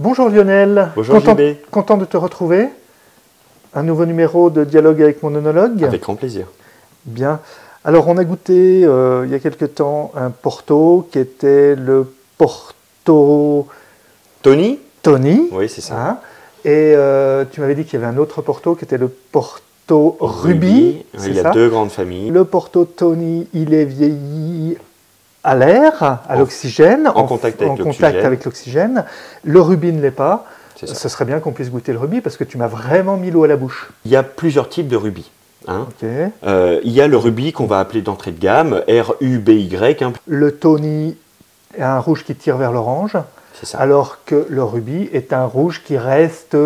Bonjour Lionel, Bonjour JB. Content de te retrouver. Un nouveau numéro de Dialogue avec mon œnologue. Avec grand plaisir. Bien. Alors on a goûté il y a quelque temps un Porto qui était le Porto Tony? Tony. Oui, c'est ça. Hein, et tu m'avais dit qu'il y avait un autre Porto qui était le Porto Ruby. Il y a deux grandes familles. Le Porto Tony, il est vieilli à l'air, à l'oxygène, en contact avec l'oxygène. Le Ruby ne l'est pas. Ce serait bien qu'on puisse goûter le Ruby parce que tu m'as vraiment mis l'eau à la bouche. Il y a plusieurs types de rubis. Hein. Okay. Il y a le rubis qu'on va appeler d'entrée de gamme, R-U-B-Y. Hein. Le Tony est un rouge qui tire vers l'orange, alors que le Ruby est un rouge qui reste,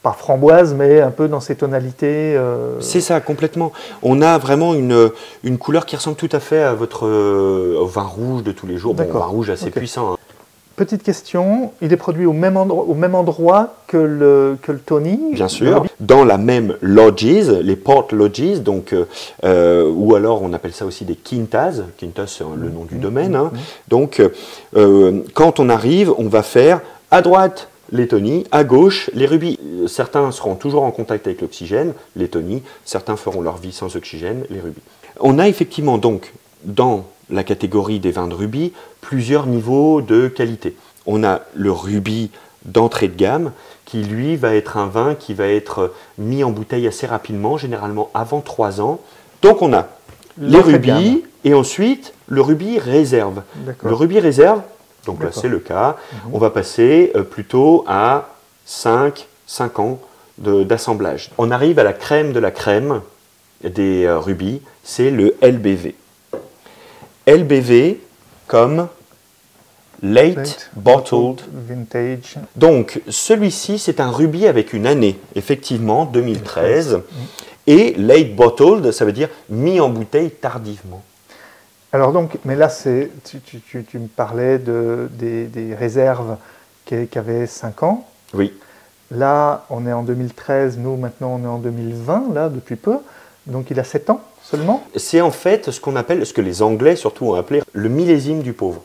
pas framboise, mais un peu dans ses tonalités. C'est ça, complètement. On a vraiment une couleur qui ressemble tout à fait à votre vin rouge de tous les jours. Bon, vin rouge assez puissant. Hein. Petite question, il est produit au même endroit que le Tony? Bien sûr, dans la même lodges, les port lodges, donc, ou alors on appelle ça aussi des quintas. Quintas, c'est le nom du domaine. Hein. Donc, quand on arrive, on va faire à droite les Tony, à gauche les rubis. Certains seront toujours en contact avec l'oxygène, les Tony, certains feront leur vie sans oxygène, les rubis. On a effectivement donc, dans la catégorie des vins de rubis, plusieurs niveaux de qualité. On a le rubis d'entrée de gamme, qui lui va être un vin qui va être mis en bouteille assez rapidement, généralement avant 3 ans. Donc on a les rubis et ensuite le rubis réserve. Le rubis réserve, donc là c'est le cas, on va passer plutôt à 5 ans d'assemblage. On arrive à la crème de la crème des rubis, c'est le LBV. LBV comme Late Bottled Vintage. Donc celui-ci c'est un rubis avec une année, effectivement 2013. Et Late Bottled, ça veut dire mis en bouteille tardivement. Alors donc, mais là tu me parlais des réserves qui avaient 5 ans. Oui. Là on est en 2013, nous maintenant on est en 2020, là depuis peu. Donc il a 7 ans seulement. C'est en fait ce qu'on appelle, ce que les Anglais surtout ont appelé le millésime du pauvre.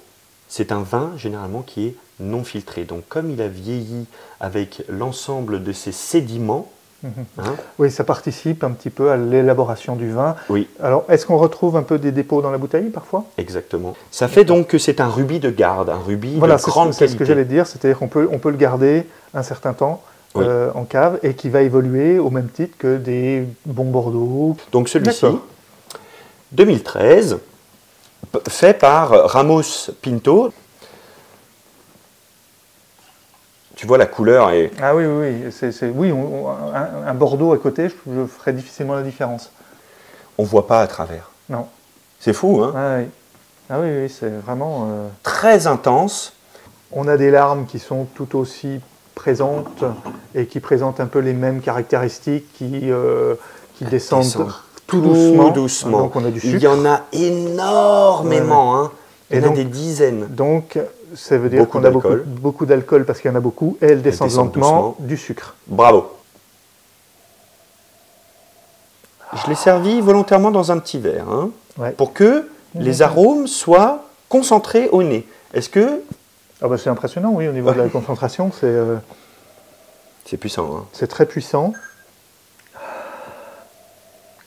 C'est un vin généralement qui est non filtré. Donc comme il a vieilli avec l'ensemble de ses sédiments, hein, oui, ça participe un petit peu à l'élaboration du vin. Oui. Alors est-ce qu'on retrouve un peu des dépôts dans la bouteille parfois? Exactement. Ça fait donc que c'est un rubis de garde, un rubis de grande qualité. C'est ce que j'allais dire, c'est-à-dire qu'on peut le garder un certain temps. Oui. En cave et qui va évoluer au même titre que des bons Bordeaux. Donc celui-ci, 2013, fait par Ramos Pinto. Tu vois la couleur est... Ah oui, oui, un Bordeaux à côté, je ferais difficilement la différence. On ne voit pas à travers. Non. C'est fou, hein? Ah oui, c'est vraiment... Très intense. On a des larmes qui sont tout aussi présentes et qui présentent un peu les mêmes caractéristiques qui descendent tout doucement. Donc on a du sucre. Il y en a énormément, hein. Il y en a des dizaines. Donc ça veut dire qu'on a beaucoup d'alcool parce qu'il y en a beaucoup et elles descendent lentement du sucre. Bravo. Je l'ai servi volontairement dans un petit verre, hein, pour que les arômes soient concentrés au nez. Est-ce que... Ah bah c'est impressionnant, oui, au niveau de la concentration, c'est puissant. Hein. C'est très puissant.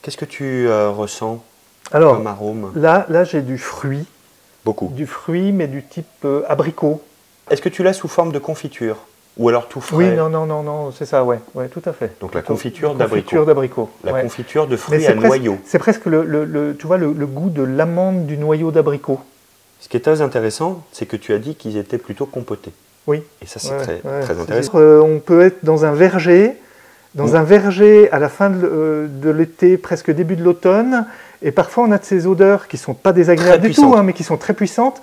Qu'est-ce que tu ressens comme arôme? Là j'ai du fruit. Beaucoup. Du fruit, mais du type abricot. Est-ce que tu l'as sous forme de confiture? Ou alors tout frais? Oui, non, c'est ça, ouais, tout à fait. Donc la confiture d'abricot. La confiture de fruits à noyau. C'est presque tu vois, le goût de l'amande du noyau d'abricot. Ce qui est très intéressant, c'est que tu as dit qu'ils étaient plutôt compotés. Oui. Et ça, c'est très intéressant. On peut être dans un verger, à la fin de l'été, presque début de l'automne, et parfois on a de ces odeurs qui ne sont pas désagréables du tout, hein, mais qui sont très puissantes.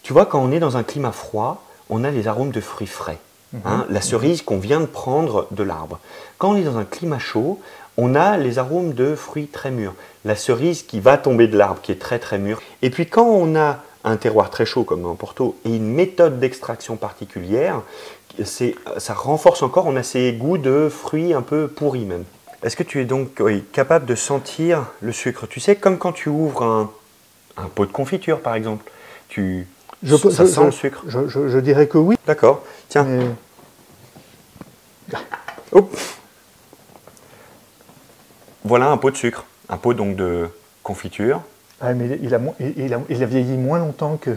Tu vois, quand on est dans un climat froid, on a les arômes de fruits frais. Hein, la cerise qu'on vient de prendre de l'arbre. Quand on est dans un climat chaud, on a les arômes de fruits très mûrs. La cerise qui va tomber de l'arbre, qui est très très mûre. Et puis quand on a un terroir très chaud comme en Porto et une méthode d'extraction particulière, ça renforce encore, on a ces goûts de fruits un peu pourris même. Est-ce que tu es donc capable de sentir le sucre? Tu sais, comme quand tu ouvres un pot de confiture par exemple, ça sent le sucre. Je dirais que oui. D'accord, tiens. Hop. Voilà un pot de sucre, un pot donc de confiture. Ah, mais il a vieilli moins longtemps que...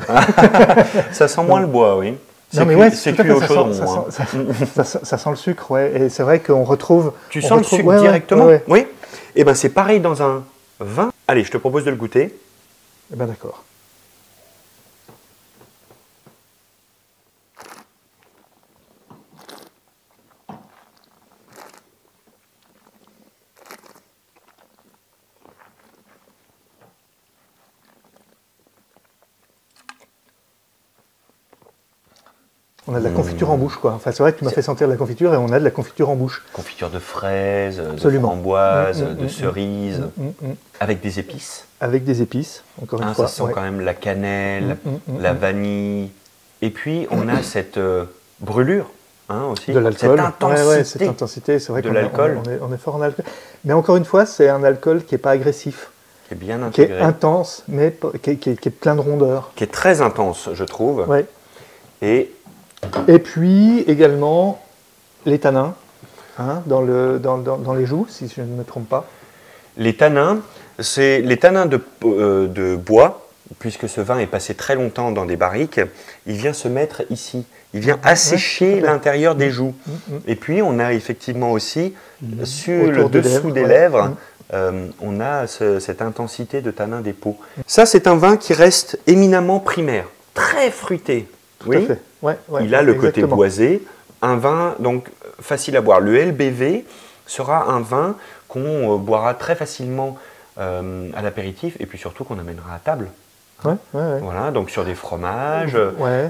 Ça sent moins le bois, oui. Non, mais ouais, c'est cuit au chaudron. Ça sent le sucre, ouais. Et c'est vrai qu'on retrouve... Tu sens le sucre directement? Oui. Et ben c'est pareil dans un vin. Allez, je te propose de le goûter. Eh ben d'accord. On a de la confiture en bouche, quoi. Enfin, c'est vrai que tu m'as fait sentir de la confiture et on a de la confiture en bouche. Confiture de fraises, de framboises, de cerises, avec des épices. Avec des épices, encore une fois. Ça sent quand même la cannelle, la vanille. Et puis, on a cette brûlure aussi. De l'alcool. Cette intensité. C'est vrai de l'alcool. On est fort en alcool. Mais encore une fois, c'est un alcool qui n'est pas agressif. Qui est bien intégré. Qui est intense, mais qui est plein de rondeur. Qui est très intense, je trouve. Ouais. Et puis également les tanins dans les joues, si je ne me trompe pas. Les tanins, c'est les tanins de bois, puisque ce vin est passé très longtemps dans des barriques, il vient se mettre ici. Il vient assécher l'intérieur des joues. Et puis on a effectivement aussi, sur le dessous des lèvres, on a cette intensité de tanin des peaux. Ça, c'est un vin qui reste éminemment primaire, très fruité. Tout à fait. Il a le côté boisé, un vin donc facile à boire. Le LBV sera un vin qu'on boira très facilement à l'apéritif et puis surtout qu'on amènera à table. Voilà, donc sur des fromages,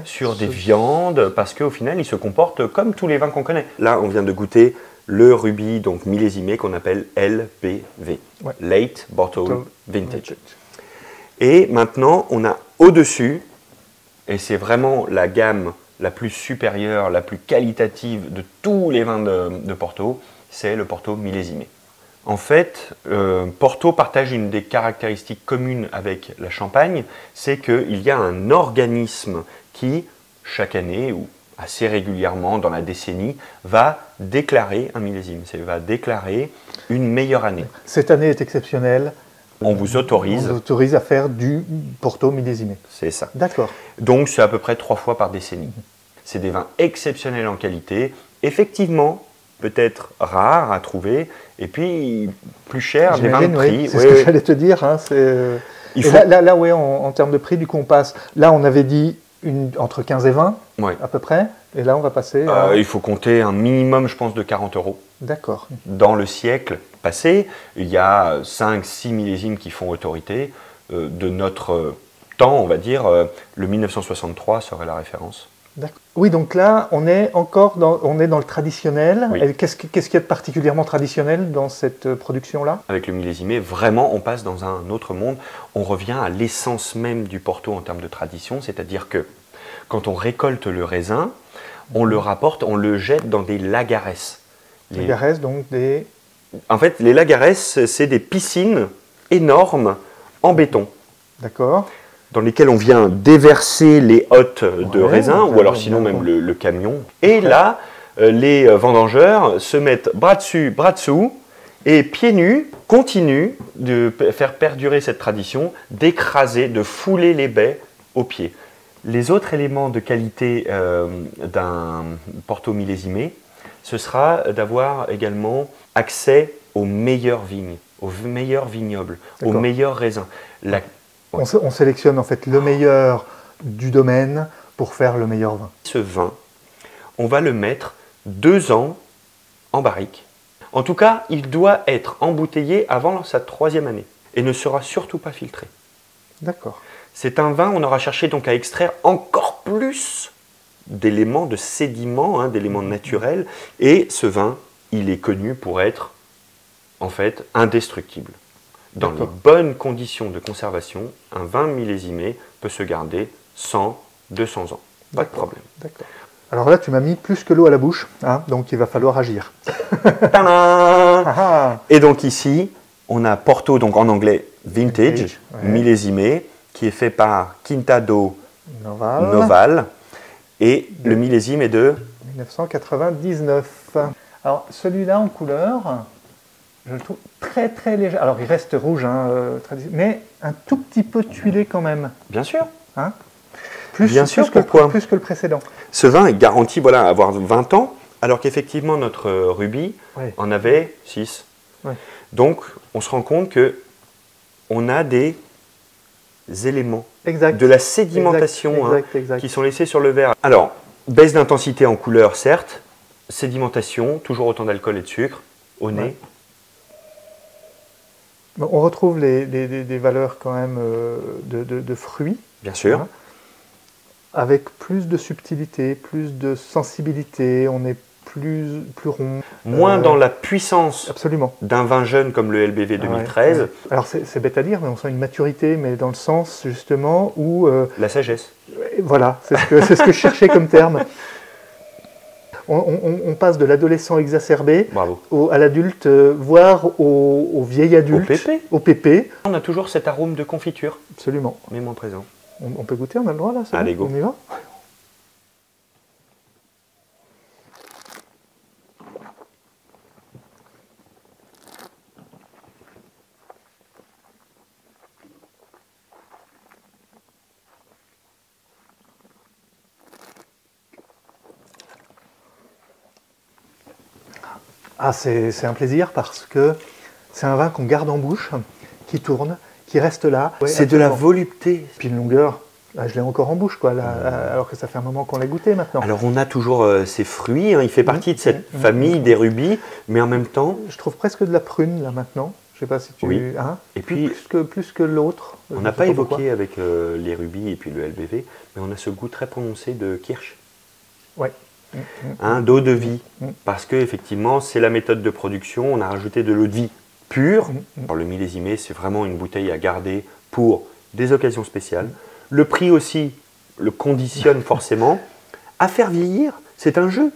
sur des viandes, parce qu'au final, il se comporte comme tous les vins qu'on connaît. Là, on vient de goûter le rubis, donc millésimé, qu'on appelle LBV, Late Bottle Vintage. Et maintenant, on a au-dessus, et c'est vraiment la gamme la plus supérieure, la plus qualitative de tous les vins de Porto, c'est le Porto millésimé. En fait, Porto partage une des caractéristiques communes avec la Champagne, c'est qu'il y a un organisme qui, chaque année ou assez régulièrement dans la décennie, va déclarer un millésime, va déclarer une meilleure année. Cette année est exceptionnelle. On vous autorise à faire du Porto millésimé. C'est ça. D'accord. Donc c'est à peu près 3 fois par décennie. C'est des vins exceptionnels en qualité, effectivement peut-être rares à trouver, et puis plus chers, des vins de prix. C'est ce que j'allais te dire. Là, en termes de prix, du coup on passe. Là on avait dit entre 15 et 20 à peu près, et là on va passer il faut compter un minimum, je pense, de 40 €. D'accord. Dans le siècle passé, il y a 5-6 millésimes qui font autorité. De notre temps, on va dire, le 1963 serait la référence. Oui, donc là, on est encore dans le traditionnel. Oui. Qu'est-ce qu'il y a de particulièrement traditionnel dans cette production-là? Avec le millésimé, vraiment, on passe dans un autre monde. On revient à l'essence même du Porto en termes de tradition, c'est-à-dire que quand on récolte le raisin, on le rapporte, on le jette dans des lagares. Lagares, donc des... En fait, les lagares, c'est des piscines énormes en béton. D'accord. Dans lesquelles on vient déverser les hottes de raisin, ou alors sinon même le camion. Et là, les vendangeurs se mettent bras dessus, bras dessous, et pieds nus, continuent de faire perdurer cette tradition, d'écraser, de fouler les baies aux pieds. Les autres éléments de qualité d'un Porto millésimé, ce sera d'avoir également accès aux meilleures vignes, aux meilleurs vignobles, aux meilleurs raisins. On sélectionne en fait le meilleur du domaine pour faire le meilleur vin. Ce vin, on va le mettre 2 ans en barrique. En tout cas, il doit être embouteillé avant sa 3e année et ne sera surtout pas filtré. D'accord. C'est un vin, on aura cherché donc à extraire encore plus d'éléments de sédiments, d'éléments naturels. Et ce vin, il est connu pour être en fait indestructible. Dans les bonnes conditions de conservation, un vin millésimé peut se garder 100, 200 ans. Pas de problème. D'accord. Alors là, tu m'as mis plus que l'eau à la bouche, donc il va falloir agir. Et donc ici, on a Porto, donc en anglais vintage, millésimé, qui est fait par Quinta do Noval. Et le millésime est de 1999. Alors celui-là en couleur, je le trouve très très léger. Alors il reste rouge, hein, mais un tout petit peu tuilé quand même. Bien sûr. Hein, Bien sûr, pourquoi plus que le précédent. Ce vin est garanti voilà, à avoir 20 ans, alors qu'effectivement notre rubis en avait 6. Ouais. Donc on se rend compte que on a des éléments de la sédimentation qui sont laissés sur le verre. Alors, baisse d'intensité en couleur, certes, sédimentation, toujours autant d'alcool et de sucre, au nez. Bon, on retrouve des valeurs quand même de fruits. Bien sûr. Hein, avec plus de subtilité, plus de sensibilité, on est plus rond. Moins dans la puissance absolument. D'un vin jeune comme le LBV 2013. Ouais. Alors c'est bête à dire, mais on sent une maturité, mais dans le sens justement où... la sagesse. Voilà, c'est ce que je cherchais comme terme. On passe de l'adolescent exacerbé à l'adulte, voire au vieil adulte, au pépé. On a toujours cet arôme de confiture. Absolument. Mais moins présent. On peut goûter, on a le droit là? Allez, go. On y va? Ah, c'est un plaisir parce que c'est un vin qu'on garde en bouche, qui tourne, qui reste là. Ouais, c'est de la volupté. Puis une longueur, là, je l'ai encore en bouche, quoi, là, alors que ça fait un moment qu'on l'a goûté maintenant. Alors on a toujours ces fruits, hein, il fait partie de cette famille des rubis, mais en même temps... Je trouve presque de la prune, là, maintenant. Je sais pas si tu... Oui. Hein, et puis, plus que l'autre. On n'a pas évoqué avec les rubis et puis le LBV, mais on a ce goût très prononcé de kirsch. Ouais. D'eau de vie, parce que effectivement c'est la méthode de production, on a rajouté de l'eau de vie pure. Alors, le millésimé, c'est vraiment une bouteille à garder pour des occasions spéciales. Le prix aussi le conditionne forcément. À faire vieillir, c'est un jeu.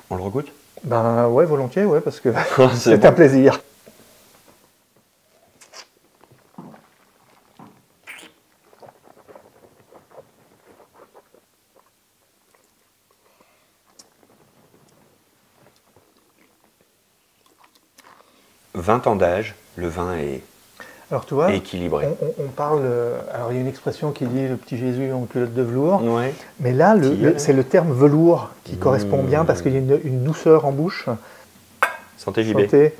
On le regoute? Ben ouais, volontiers, ouais, parce que c'est un plaisir. « 20 ans d'âge, le vin est alors, tu vois, équilibré. On parle... alors, il y a une expression qui dit « le petit Jésus en culotte de velours ouais. ». Mais là, c'est le terme velours qui correspond bien parce qu'il y a une douceur en bouche. Santé, JB. Santé.